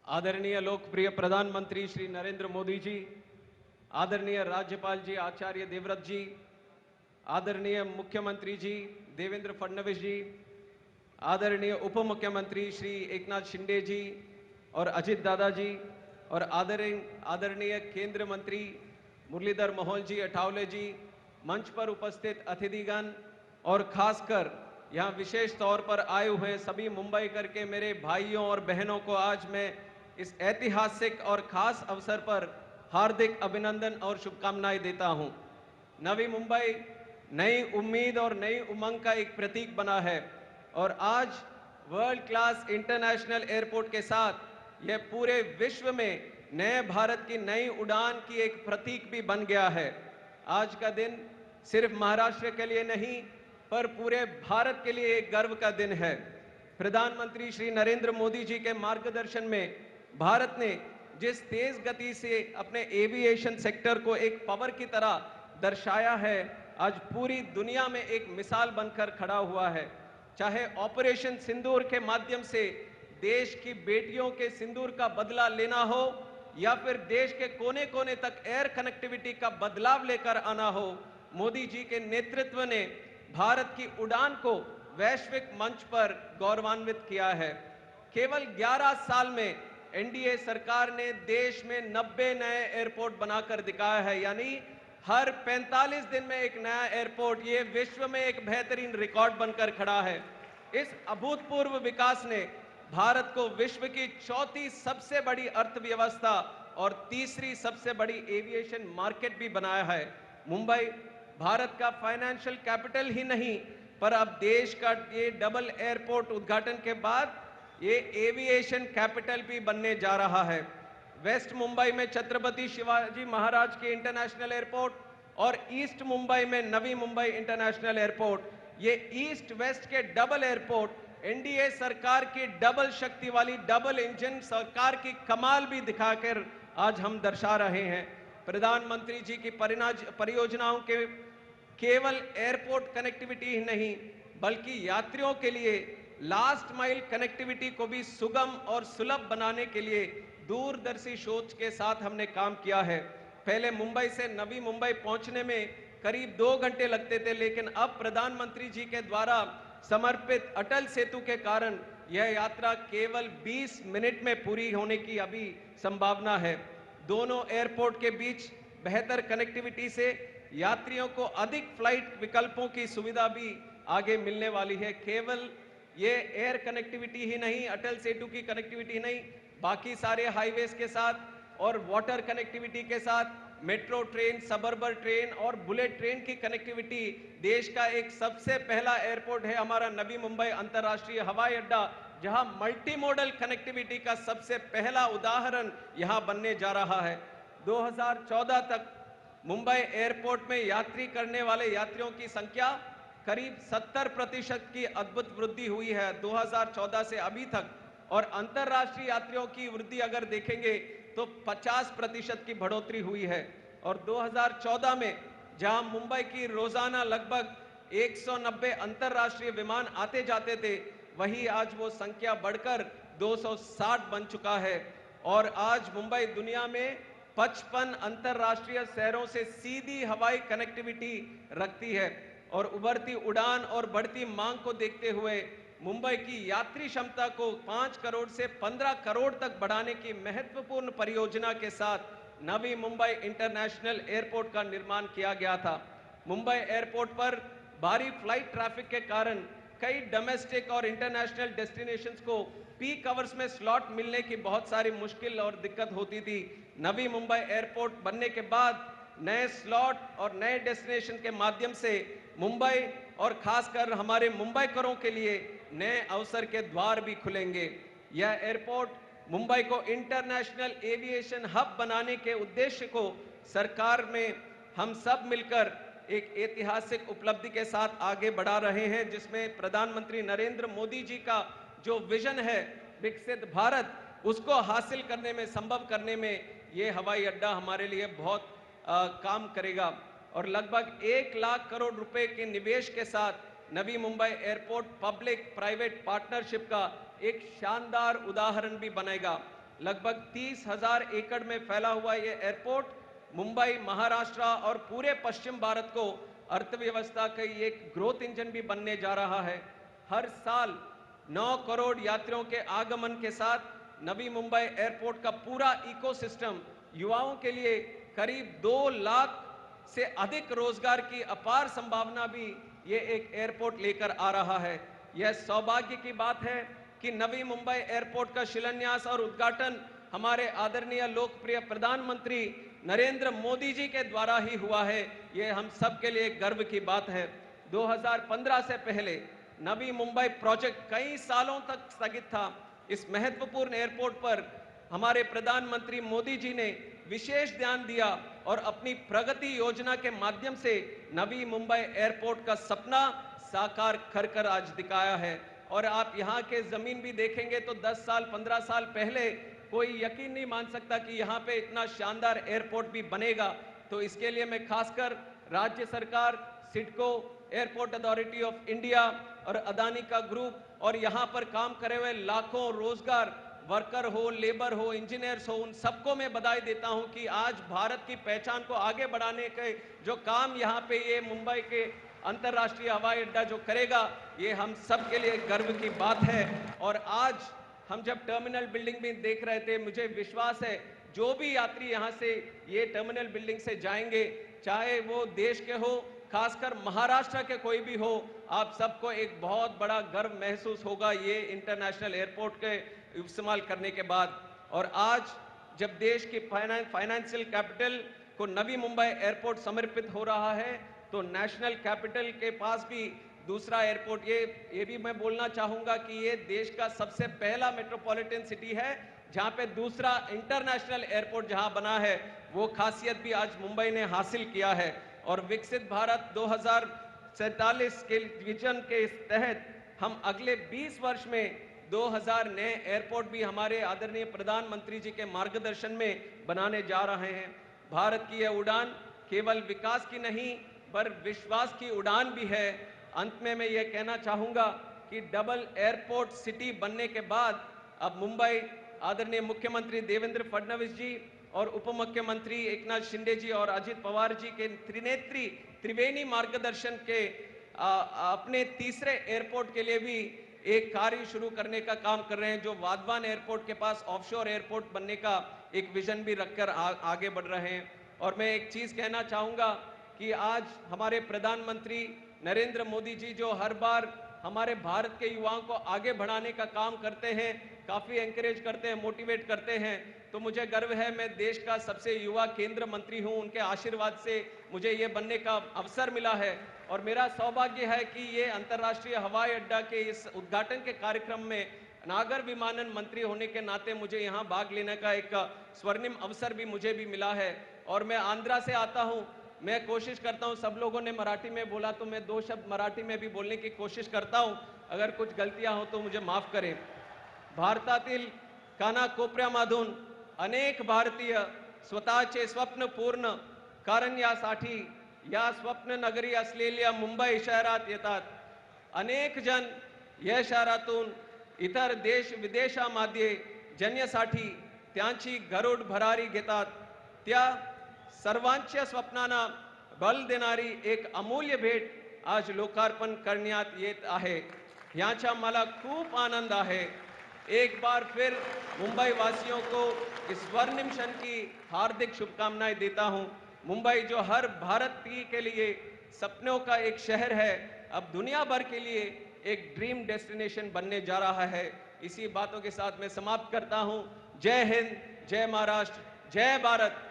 आदरणीय लोकप्रिय प्रधानमंत्री श्री नरेंद्र मोदी जी, आदरणीय राज्यपाल जी आचार्य देवव्रत जी, आदरणीय मुख्यमंत्री जी देवेंद्र फडणवीस जी, आदरणीय उप मुख्यमंत्री श्री एकनाथ शिंदे जी और अजित दादा जी, और आदरणीय केंद्र मंत्री मुरलीधर मोहोल जी अठावले जी, मंच पर उपस्थित अतिथिगण और खासकर यहाँ विशेष तौर पर आए हुए सभी मुंबई करके मेरे भाइयों और बहनों को आज मैं इस ऐतिहासिक और खास अवसर पर हार्दिक अभिनंदन और शुभकामनाएं देता हूं। नवी मुंबई नई उम्मीद और नई उमंग का एक प्रतीक बना है और आज वर्ल्ड क्लास इंटरनेशनल एयरपोर्ट के साथ यह पूरे विश्व में नए भारत की नई उड़ान की एक प्रतीक भी बन गया है। आज का दिन सिर्फ महाराष्ट्र के लिए नहीं पर पूरे भारत के लिए एक गर्व का दिन है। प्रधानमंत्री श्री नरेंद्र मोदी जी के मार्गदर्शन में भारत ने जिस तेज गति से अपने एविएशन सेक्टर को एक पावर की तरह दर्शाया है, आज पूरी दुनिया में एक मिसाल बनकर खड़ा हुआ है। चाहे ऑपरेशन सिंदूर के माध्यम से देश की बेटियों के सिंदूर का बदला लेना हो या फिर देश के कोने कोने तक एयर कनेक्टिविटी का बदलाव लेकर आना हो, मोदी जी के नेतृत्व ने भारत की उड़ान को वैश्विक मंच पर गौरवान्वित किया है। केवल 11 साल में एनडीए सरकार ने देश में 90 नए एयरपोर्ट बनाकर दिखाया है, यानी हर 45 दिन में एक नया एयरपोर्ट। ये विश्व में एक बेहतरीन रिकॉर्ड बनकर खड़ा है। इस अभूतपूर्व विकास ने भारत को विश्व की चौथी सबसे बड़ी अर्थव्यवस्था और तीसरी सबसे बड़ी एविएशन मार्केट भी बनाया है। मुंबई भारत का फाइनेंशियल कैपिटल ही नहीं पर अब देश का ये डबल एयरपोर्ट उद्घाटन के बाद ये एविएशन कैपिटल भी बनने जा रहा है। वेस्ट मुंबई में छत्रपति शिवाजी महाराज के इंटरनेशनल एयरपोर्ट और ईस्ट मुंबई में नवी मुंबई इंटरनेशनल एयरपोर्ट, ये ईस्ट वेस्ट के डबल एयरपोर्ट एनडीए सरकार की डबल शक्ति वाली डबल इंजन सरकार की कमाल भी दिखाकर आज हम दर्शा रहे हैं। प्रधानमंत्री जी की परियोजनाओं के केवल एयरपोर्ट कनेक्टिविटी ही नहीं बल्कि यात्रियों के लिए लास्ट माइल कनेक्टिविटी को भी सुगम और सुलभ बनाने के लिए दूरदर्शी सोच के साथ हमने काम किया है। पहले मुंबई से नवी मुंबई पहुंचने में करीब 2 घंटे लगते थे, लेकिन अब प्रधानमंत्री जी के द्वारा समर्पित अटल सेतु के कारण यह यात्रा केवल 20 मिनट में पूरी होने की अभी संभावना है। दोनों एयरपोर्ट के बीच बेहतर कनेक्टिविटी से यात्रियों को अधिक फ्लाइट विकल्पों की सुविधा भी आगे मिलने वाली है। केवल ये एयर कनेक्टिविटी ही नहीं, अटल सेतु की कनेक्टिविटी ही नहीं, बाकी सारे हाईवेज के साथ और वाटर कनेक्टिविटी के साथ मेट्रो ट्रेन, सबअर्बन ट्रेन और बुलेट ट्रेन की कनेक्टिविटी, देश का एक सबसे पहला एयरपोर्ट है हमारा नवी मुंबई अंतर्राष्ट्रीय हवाई अड्डा, जहां मल्टी मॉडल कनेक्टिविटी का सबसे पहला उदाहरण यहां बनने जा रहा है। 2014 तक मुंबई एयरपोर्ट में यात्री करने वाले यात्रियों की संख्या करीब 70% की अद्भुत वृद्धि हुई है 2014 से अभी तक, और अंतर्राष्ट्रीय यात्रियों की वृद्धि अगर देखेंगे तो 50% की बढ़ोतरी हुई है। और 2014 में जहां मुंबई की रोजाना लगभग 190 अंतर्राष्ट्रीय विमान आते जाते थे, वहीं आज वो संख्या बढ़कर 260 बन चुका है। और आज मुंबई दुनिया में 55 अंतर्राष्ट्रीय शहरों से सीधी हवाई कनेक्टिविटी रखती है। और उभरती उड़ान और बढ़ती मांग को देखते हुए मुंबई की यात्री क्षमता को 5 करोड़ से 15 करोड़ तक बढ़ाने की महत्वपूर्ण परियोजना के साथ नवी मुंबई इंटरनेशनल एयरपोर्ट का निर्माण किया गया था। मुंबई एयरपोर्ट पर भारी फ्लाइट ट्रैफिक के कारण कई डोमेस्टिक और इंटरनेशनल डेस्टिनेशंस को पीक आवर्स में स्लॉट मिलने की बहुत सारी मुश्किल और दिक्कत होती थी। नवी मुंबई एयरपोर्ट बनने के बाद नए स्लॉट और नए डेस्टिनेशन के माध्यम से मुंबई और खासकर हमारे मुंबईकरों के लिए नए अवसर के द्वार भी खुलेंगे। यह एयरपोर्ट मुंबई को इंटरनेशनल एविएशन हब बनाने के उद्देश्य को सरकार में हम सब मिलकर एक ऐतिहासिक उपलब्धि के साथ आगे बढ़ा रहे हैं, जिसमें प्रधानमंत्री नरेंद्र मोदी जी का जो विजन है विकसित भारत, उसको हासिल करने में, संभव करने में ये हवाई अड्डा हमारे लिए बहुत काम करेगा। और लगभग 1 लाख करोड़ रुपए के निवेश के साथ Navi Mumbai airport public private partnership का एक शानदार उदाहरण भी बनेगा। लगभग 30,000 एकड़ में फैला हुआ ये एयरपोर्ट मुंबई, महाराष्ट्र और पूरे पश्चिम भारत को अर्थव्यवस्था का एक ग्रोथ इंजन भी बनने जा रहा है। हर साल 9 करोड़ यात्रियों के आगमन के साथ नवी मुंबई एयरपोर्ट का पूरा इकोसिस्टम युवाओं के लिए करीब 2 लाख से अधिक रोजगार की अपार संभावना भी ये एक एयरपोर्ट लेकर आ रहा है। यह सौभाग्य की बात है कि नवी मुंबई एयरपोर्ट का शिलान्यास और उद्घाटन हमारे आदरणीय लोकप्रिय प्रधानमंत्री नरेंद्र मोदी जी के द्वारा ही हुआ है। ये हम सब के लिए गर्व की बात है। 2015 से पहले नवी मुंबई प्रोजेक्ट कई सालों तक स्थगित था। इस महत्वपूर्ण एयरपोर्ट पर हमारे प्रधानमंत्री मोदी जी ने विशेष ध्यान दिया और अपनी प्रगति योजना के माध्यम से नवी मुंबई एयरपोर्ट का सपना साकार कर आज दिखाया है। और आप यहाँ के जमीन भी देखेंगे तो 10 साल 15 साल पहले कोई यकीन नहीं मान सकता कि यहाँ पे इतना शानदार एयरपोर्ट भी बनेगा। तो इसके लिए मैं खासकर राज्य सरकार, CIDCO, airport authority of India और अदानी का ग्रुप और यहाँ पर काम करे हुए लाखों रोजगार वर्कर हो, लेबर हो, इंजीनियर्स हो, उन सबको मैं बधाई देता हूं कि आज भारत की पहचान को आगे बढ़ाने के जो काम यहाँ पे ये मुंबई के अंतर्राष्ट्रीय हवाई अड्डा जो करेगा, ये हम सब के लिए गर्व की बात है। और आज हम जब टर्मिनल बिल्डिंग में देख रहे थे, मुझे विश्वास है जो भी यात्री यहाँ से ये टर्मिनल बिल्डिंग से जाएंगे, चाहे वो देश के हो, खासकर महाराष्ट्र के कोई भी हो, आप सबको एक बहुत बड़ा गर्व महसूस होगा ये इंटरनेशनल एयरपोर्ट के इस्तेमाल करने के बाद। और आज जब देश की फाइनेंशियल कैपिटल को नवी मुंबई एयरपोर्ट समर्पित हो रहा है, तो नेशनल कैपिटल के पास भी दूसरा एयरपोर्ट, ये भी मैं बोलना चाहूंगा कि ये देश का सबसे पहला मेट्रोपॉलिटन सिटी है जहां पे दूसरा इंटरनेशनल एयरपोर्ट जहां बना है, वो खासियत भी आज मुंबई ने हासिल किया है। और विकसित भारत 2047 के विजन के तहत हम अगले 20 वर्ष में 2000 नए एयरपोर्ट भी हमारे आदरणीय प्रधानमंत्री जी के मार्गदर्शन में बनाने जा रहे हैं। भारत की यह उड़ान केवल विकास की नहीं पर विश्वास की उड़ान भी है। अंत में मैं ये कहना चाहूंगा कि डबल एयरपोर्ट सिटी बनने के बाद अब मुंबई आदरणीय मुख्यमंत्री देवेंद्र फडणवीस जी और उप मुख्यमंत्री एकनाथ शिंदे जी और अजित पवार जी के त्रिवेणी मार्गदर्शन के अपने तीसरे एयरपोर्ट के लिए भी एक कार्य शुरू करने का काम कर रहे हैं, जो वाधवान एयरपोर्ट के पास ऑफशोर एयरपोर्ट बनने का एक विजन भी रखकर आगे बढ़ रहे हैं। और मैं एक चीज कहना चाहूंगा कि आज हमारे प्रधानमंत्री नरेंद्र मोदी जी जो हर बार हमारे भारत के युवाओं को आगे बढ़ाने का काम करते हैं, काफी एंकरेज करते हैं, मोटिवेट करते हैं, तो मुझे गर्व है मैं देश का सबसे युवा केंद्र मंत्री हूं। उनके आशीर्वाद से मुझे ये बनने का अवसर मिला है और मेरा सौभाग्य है कि ये अंतर्राष्ट्रीय हवाई अड्डा के इस उद्घाटन के कार्यक्रम में नागर विमानन मंत्री होने के नाते मुझे यहाँ भाग लेने का एक स्वर्णिम अवसर भी मुझे भी मिला है। और मैं आंध्रा से आता हूँ, मैं कोशिश करता हूँ, सब लोगों ने मराठी में बोला तो मैं 2 शब्द मराठी में भी बोलने की कोशिश करता हूँ, अगर कुछ गलतियां हो तो मुझे माफ करें। भारतातील कानाकोपऱ्यामधून अनेक भारतीय स्वतःचे स्वप्न पूर्ण करण्यासाठी या स्वप्न नगरी असलेल्या मुंबई शहरात येतात। अनेक जण या शहरातून इतर देश विदेशामध्ये जाण्यासाठी त्यांची गरुड भरारी घेतात। त्या सर्वांच्या स्वप्नांना बल देणारी एक अमूल्य भेट आज लोकार्पण करण्यात येत आहे। याचा मला खूप आनंद आहे। एक बार फिर मुंबई वासियों को इस स्वर्णिम क्षण की हार्दिक शुभकामनाएं देता हूं। मुंबई जो हर भारतीय के लिए सपनों का एक शहर है, अब दुनिया भर के लिए एक ड्रीम डेस्टिनेशन बनने जा रहा है। इसी बातों के साथ मैं समाप्त करता हूं। जय हिंद, जय महाराष्ट्र, जय भारत।